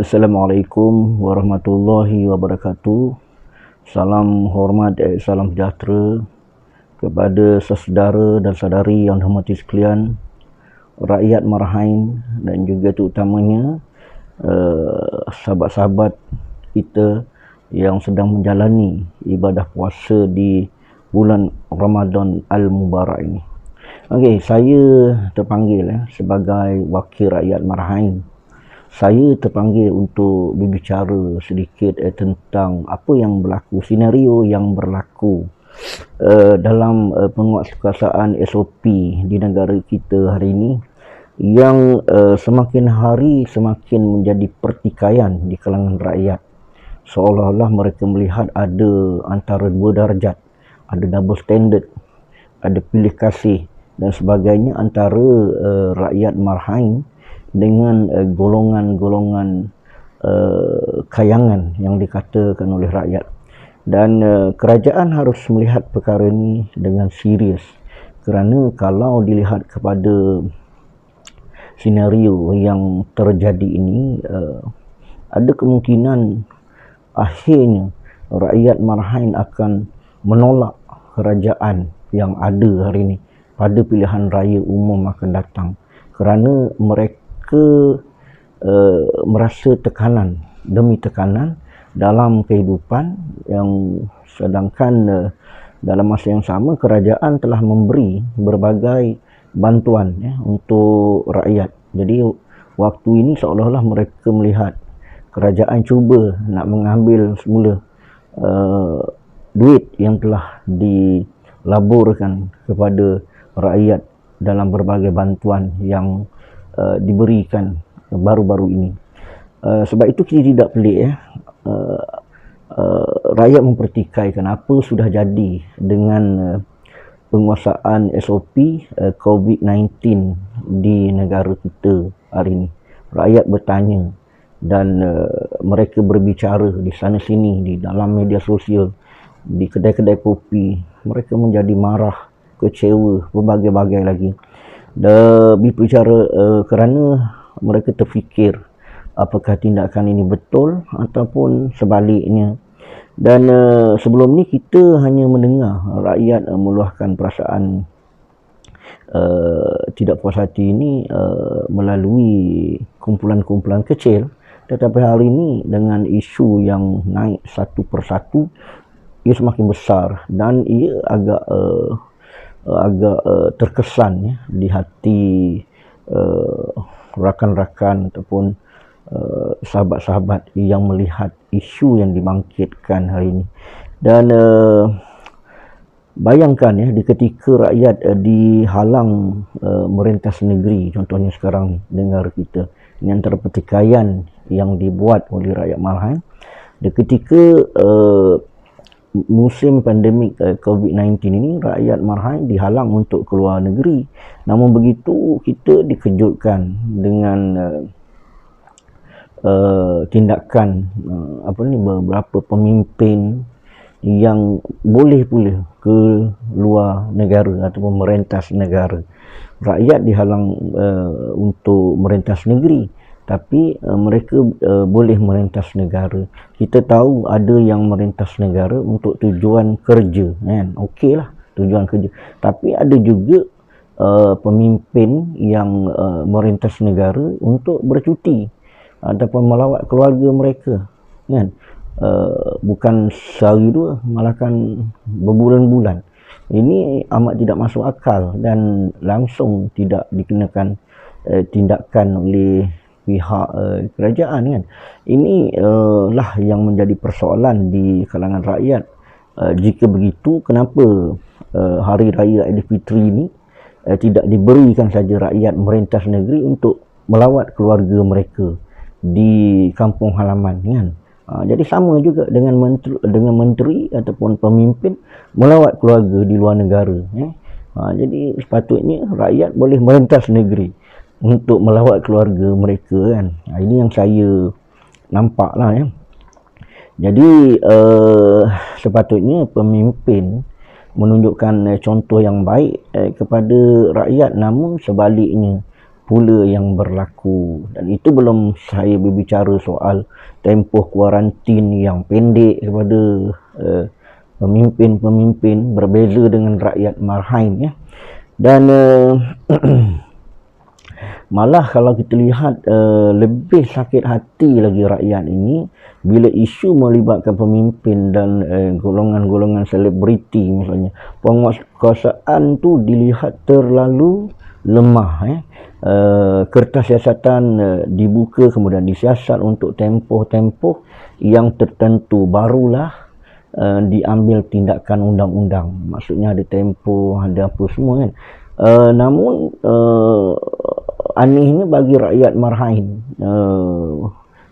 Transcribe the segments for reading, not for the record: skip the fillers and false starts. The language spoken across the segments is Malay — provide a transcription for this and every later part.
Assalamualaikum warahmatullahi wabarakatuh. Salam hormat, salam sejahtera kepada saudara dan saudari yang dihormati sekalian, rakyat Marahain dan juga terutamanya sahabat-sahabat kita yang sedang menjalani ibadah puasa di bulan Ramadan Al-Mubarak ini. Okey, saya terpanggil sebagai wakil rakyat Marahain. Saya terpanggil untuk berbicara sedikit tentang apa yang berlaku, senario yang berlaku dalam penguatkuasaan SOP di negara kita hari ini yang semakin hari semakin menjadi pertikaian di kalangan rakyat. Seolah-olah mereka melihat ada antara dua darjat, ada double standard, ada pilih kasih dan sebagainya antara rakyat Marahain dengan golongan-golongan kayangan yang dikatakan oleh rakyat. Dan kerajaan harus melihat perkara ini dengan serius, kerana kalau dilihat kepada senario yang terjadi ini, ada kemungkinan akhirnya rakyat Marahain akan menolak kerajaan yang ada hari ini pada pilihan raya umum akan datang, kerana mereka merasa tekanan demi tekanan dalam kehidupan, yang sedangkan dalam masa yang sama kerajaan telah memberi berbagai bantuan untuk rakyat. Jadi waktu ini seolah-olah mereka melihat kerajaan cuba nak mengambil semula duit yang telah dilaburkan kepada rakyat dalam berbagai bantuan yang diberikan baru-baru ini. Sebab itu kita tidak pelik rakyat mempertikaikan apa sudah jadi dengan penguasaan SOP COVID-19 di negara kita hari ini. Rakyat bertanya dan mereka berbicara di sana sini, di dalam media sosial, di kedai-kedai kopi. Mereka menjadi marah, kecewa, berbagai-bagai lagi. Berbicara kerana mereka terfikir apakah tindakan ini betul ataupun sebaliknya. Dan sebelum ni kita hanya mendengar rakyat meluahkan perasaan tidak puas hati ini melalui kumpulan-kumpulan kecil, tetapi hari ini dengan isu yang naik satu persatu, ia semakin besar dan ia agak terkesan di hati rakan-rakan ataupun sahabat-sahabat yang melihat isu yang dibangkitkan hari ini. Dan bayangkan di ketika rakyat dihalang merentas negeri, contohnya sekarang negara kita, ini antara pertikaian yang dibuat oleh rakyat Marahain. Dan ketika musim pandemik COVID-19 ini, rakyat Marahain dihalang untuk keluar negeri. Namun begitu, kita dikejutkan dengan tindakan beberapa pemimpin yang boleh pula ke luar negara ataupun merentas negara. Rakyat dihalang untuk merentas negeri, tapi mereka boleh merentas negara. Kita tahu ada yang merentas negara untuk tujuan kerja, kan? Okeylah, tujuan kerja. Tapi ada juga pemimpin yang merentas negara untuk bercuti ataupun melawat keluarga mereka, kan? Bukan sehari dua, malahkan berbulan-bulan. Ini amat tidak masuk akal dan langsung tidak dikenakan tindakan oleh pihak kerajaan, kan? Ini lah yang menjadi persoalan di kalangan rakyat. Jika begitu, kenapa hari raya Aidilfitri ini tidak diberikan saja rakyat merentas negeri untuk melawat keluarga mereka di kampung halaman, kan? Jadi sama juga dengan menteri ataupun pemimpin melawat keluarga di luar negara. Jadi sepatutnya rakyat boleh merentas negeri untuk melawat keluarga mereka, kan? Ini yang saya nampak lah. Jadi sepatutnya pemimpin menunjukkan contoh yang baik kepada rakyat, namun sebaliknya pula yang berlaku. Dan itu belum saya berbicara soal tempoh kuarantin yang pendek kepada pemimpin-pemimpin berbeza dengan rakyat Marhain, ya. Dan malah kalau kita lihat lebih sakit hati lagi rakyat ini bila isu melibatkan pemimpin dan golongan-golongan selebriti misalnya. Penguasaan tu dilihat terlalu lemah. Kertas siasatan dibuka kemudian disiasat untuk tempoh-tempoh yang tertentu, barulah diambil tindakan undang-undang. Maksudnya ada tempoh, ada apa semua, kan. Namun anehnya bagi rakyat Marhain,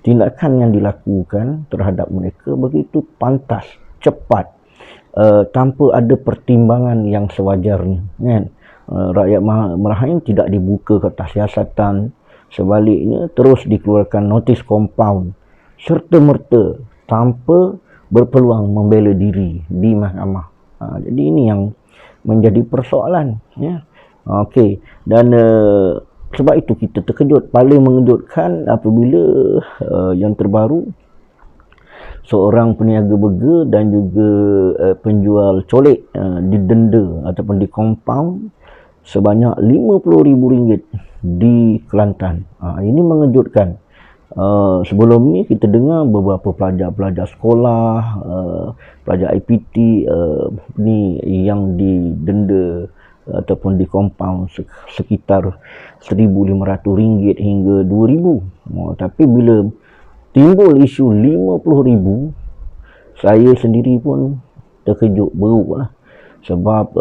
tindakan yang dilakukan terhadap mereka begitu pantas, cepat, tanpa ada pertimbangan yang sewajarnya, kan. Rakyat Marhain tidak dibuka kertas siasatan, sebaliknya terus dikeluarkan notis kompaun serta-merta tanpa berpeluang membela diri di mahkamah. Jadi ini yang menjadi persoalan, ya. Okey, dan sebab itu kita terkejut. Paling mengejutkan apabila yang terbaru, seorang peniaga burger dan juga penjual colik didenda ataupun dikompaun sebanyak RM50,000 di Kelantan. Ini mengejutkan. Sebelum ni kita dengar beberapa pelajar-pelajar sekolah, pelajar IPT ni yang didenda ataupun dikompaun sekitar RM1,500 hingga RM2,000. Tapi bila timbul isu RM50,000, saya sendiri pun terkejut beruk lah. Sebab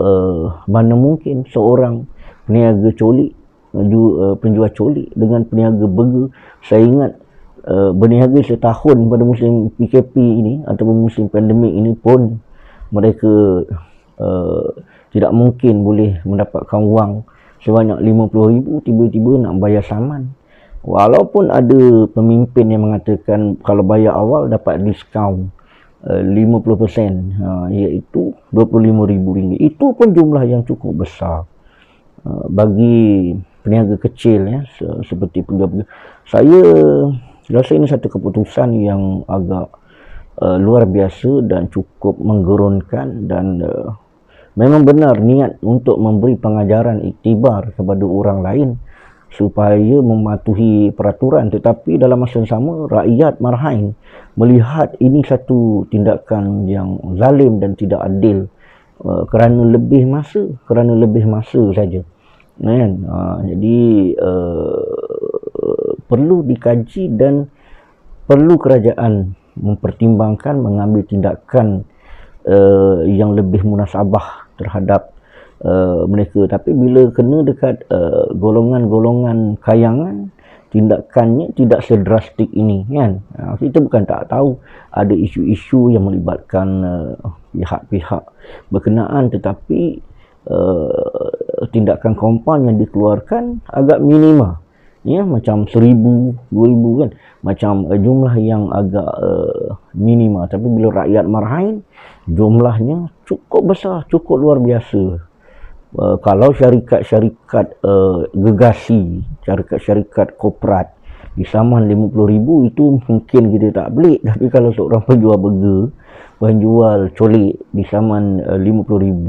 mana mungkin seorang peniaga colik, penjual colik dengan peniaga burger, saya ingat berniaga setahun pada musim PKP ini ataupun musim pandemik ini pun mereka tidak mungkin boleh mendapatkan wang sebanyak RM50,000 tiba-tiba nak bayar saman. Walaupun ada pemimpin yang mengatakan kalau bayar awal dapat diskaun 50%, iaitu RM25,000. Itu pun jumlah yang cukup besar bagi peniaga kecil, ya, seperti penjual. Saya rasa ini satu keputusan yang agak luar biasa dan cukup menggerunkan, dan memang benar niat untuk memberi pengajaran iktibar kepada orang lain supaya mematuhi peraturan. Tetapi dalam masa yang sama, rakyat Marhain melihat ini satu tindakan yang zalim dan tidak adil kerana lebih masa saja, kan. Jadi perlu dikaji dan perlu kerajaan mempertimbangkan mengambil tindakan yang lebih munasabah terhadap mereka. Tapi bila kena dekat golongan-golongan kayangan, tindakannya tidak sedrastik ini, kan. Kita bukan tak tahu ada isu-isu yang melibatkan pihak-pihak berkenaan, tetapi tindakan kompaun yang dikeluarkan agak minima, ya, macam 1,000, 2,000, kan, macam jumlah yang agak minima. Tapi bila rakyat Marhain, jumlahnya cukup besar, cukup luar biasa. Kalau syarikat-syarikat gegasi, syarikat-syarikat korporat disaman RM50,000, itu mungkin kita tak pelik. Tapi kalau seorang penjual burger, penjual colik disaman RM50,000,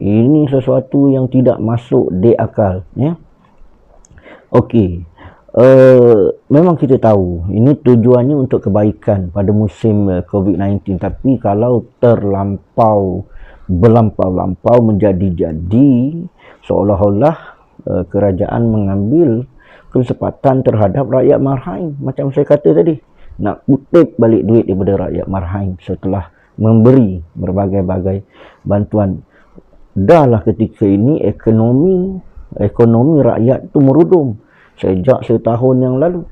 ini sesuatu yang tidak masuk di akal, ya. Okey, memang kita tahu ini tujuannya untuk kebaikan pada musim COVID-19, tapi kalau berlampau menjadi-jadi, seolah-olah kerajaan mengambil kesempatan terhadap rakyat Marhain. Macam saya kata tadi, nak kutip balik duit daripada rakyat Marhain setelah memberi berbagai-bagai bantuan. Dahlah ketika ini ekonomi rakyat tu merudum sejak setahun yang lalu,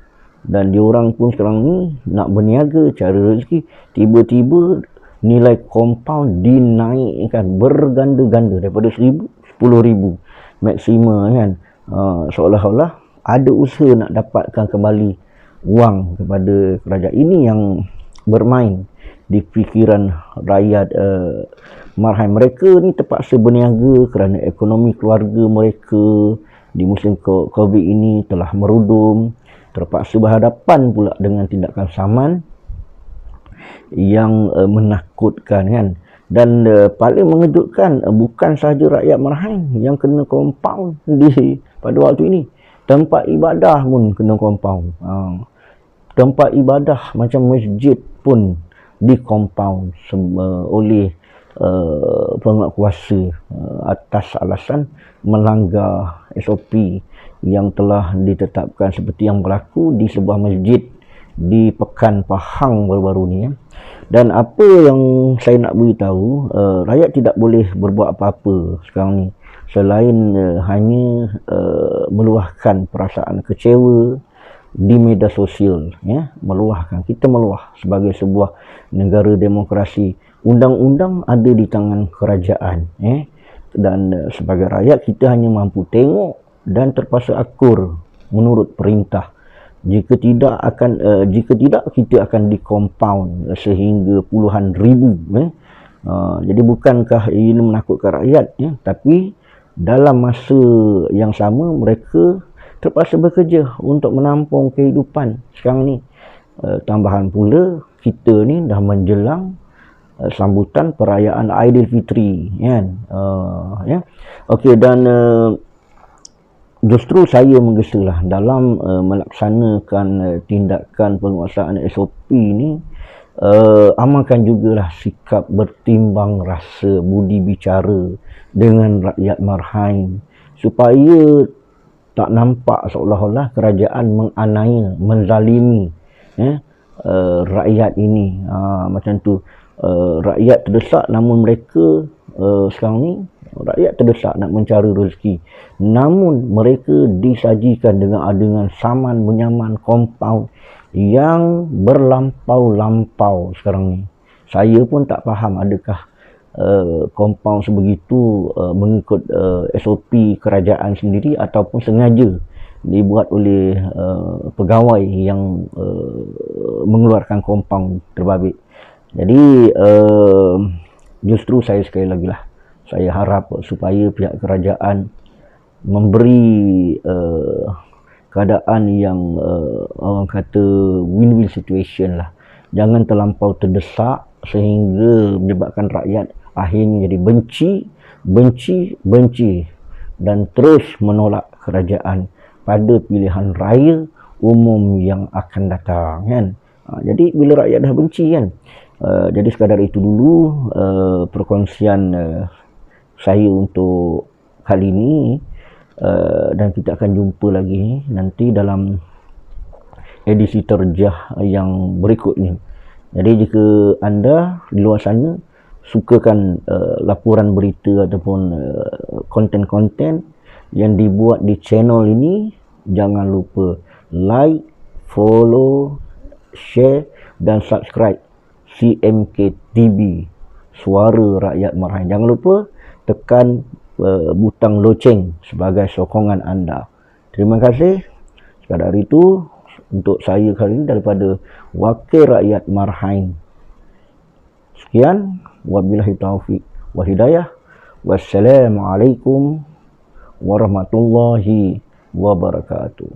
dan diorang pun sekarang ni nak berniaga cari rezeki, tiba-tiba nilai kompaun dinaikkan berganda-ganda daripada 1,000, 10,000 maksima, kan. Seolah-olah ada usaha nak dapatkan kembali wang kepada kerajaan. Ini yang bermain di fikiran rakyat Marhain. Mereka ni terpaksa berniaga kerana ekonomi keluarga mereka di musim COVID ini telah merudum, terpaksa berhadapan pula dengan tindakan saman yang menakutkan kan. Dan paling mengejutkan, bukan sahaja rakyat Merahan yang kena compound pada waktu ini, tempat ibadah pun kena compound. Tempat ibadah macam masjid pun di compound oleh penguatkuasa atas alasan melanggar SOP yang telah ditetapkan, seperti yang berlaku di sebuah masjid di Pekan Pahang baru-baru ni. Dan apa yang saya nak beritahu, rakyat tidak boleh berbuat apa-apa sekarang ni selain hanya meluahkan perasaan kecewa di media sosial, ya. Kita meluah sebagai sebuah negara demokrasi. Undang-undang ada di tangan kerajaan, dan sebagai rakyat kita hanya mampu tengok dan terpaksa akur menurut perintah. Jika tidak kita akan di-compound sehingga puluhan ribu. Jadi bukankah ini menakutkan rakyat, tapi dalam masa yang sama mereka terpaksa bekerja untuk menampung kehidupan sekarang ni. Tambahan pula kita ni dah menjelang sambutan perayaan Aidilfitri, kan. Okey, dan justru saya menggesalah dalam melaksanakan tindakan penguasaan SOP ni, amalkan jugalah sikap bertimbang rasa, budi bicara dengan rakyat Merahan, supaya tak nampak seolah-olah kerajaan menganiaya, menzalimi rakyat ini. Macam tu, rakyat terdesak, namun mereka sekarang ni rakyat terdesak nak mencari rezeki, namun mereka disajikan dengan saman menyaman compound yang berlampau-lampau sekarang ni. Saya pun tak faham adakah compound sebegitu mengikut SOP kerajaan sendiri ataupun sengaja dibuat oleh pegawai yang mengeluarkan compound terbabit. Jadi justru saya sekali lagi lah, saya harap supaya pihak kerajaan memberi keadaan yang orang kata win-win situation lah. Jangan terlampau terdesak sehingga menyebabkan rakyat akhirnya jadi benci dan terus menolak kerajaan pada pilihan raya umum yang akan datang, kan. Jadi bila rakyat dah benci, kan, jadi sekadar itu dulu perkongsian saya untuk kali ini, dan kita akan jumpa lagi nanti dalam edisi terjah yang berikutnya. Jadi jika anda di luar sana sukakan laporan berita ataupun konten-konten yang dibuat di channel ini, jangan lupa like, follow, share dan subscribe CMK TV, Suara Rakyat Merahan. Jangan lupa tekan butang loceng sebagai sokongan anda. Terima kasih. Sekadar itu untuk saya kali ini daripada Wakil Rakyat Merahan. Sekian, wabillahi taufiq wal hidayah. Wassalamualaikum warahmatullahi wabarakatuh.